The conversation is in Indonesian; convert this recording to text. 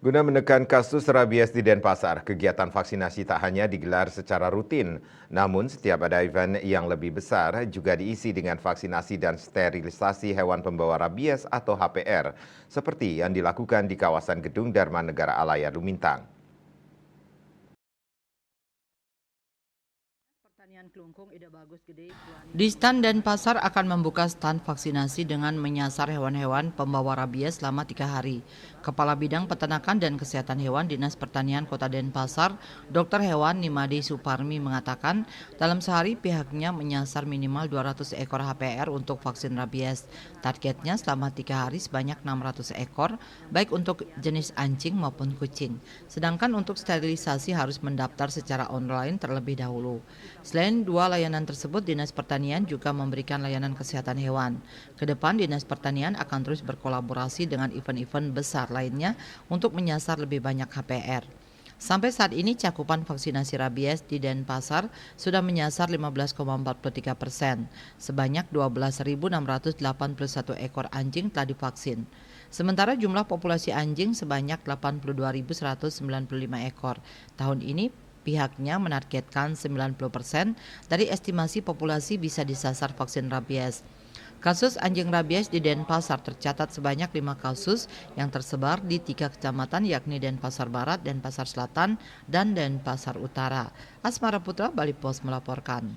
Guna menekan kasus rabies di Denpasar, kegiatan vaksinasi tak hanya digelar secara rutin, namun setiap ada event yang lebih besar juga diisi dengan vaksinasi dan sterilisasi hewan pembawa rabies atau HPR, seperti yang dilakukan di kawasan Gedung Dharma Negara Alaya Lumintang. Di stand Denpasar akan membuka stand vaksinasi dengan menyasar hewan-hewan pembawa rabies selama 3 hari. Kepala Bidang Peternakan dan Kesehatan Hewan Dinas Pertanian Kota Denpasar, Dr. Hewan Nimade Suparmi mengatakan, dalam sehari pihaknya menyasar minimal 200 ekor HPR untuk vaksin rabies. Targetnya selama 3 hari sebanyak 600 ekor, baik untuk jenis anjing maupun kucing. Sedangkan untuk sterilisasi harus mendaftar secara online terlebih dahulu. Selain dua layanan tersebut, Dinas Pertanian juga memberikan layanan kesehatan hewan. Kedepan Dinas Pertanian akan terus berkolaborasi dengan event-event besar lainnya untuk menyasar lebih banyak HPR. Sampai saat ini cakupan vaksinasi rabies di Denpasar sudah menyasar 15,43%. Sebanyak 12.681 ekor anjing telah divaksin. Sementara jumlah populasi anjing sebanyak 82.195 ekor. Tahun ini pihaknya menargetkan 90% dari estimasi populasi bisa disasar vaksin rabies. Kasus anjing rabies di Denpasar tercatat sebanyak 5 kasus yang tersebar di 3 kecamatan yakni Denpasar Barat, Denpasar Selatan, dan Denpasar Utara. Asmara Putra, Bali Pos melaporkan.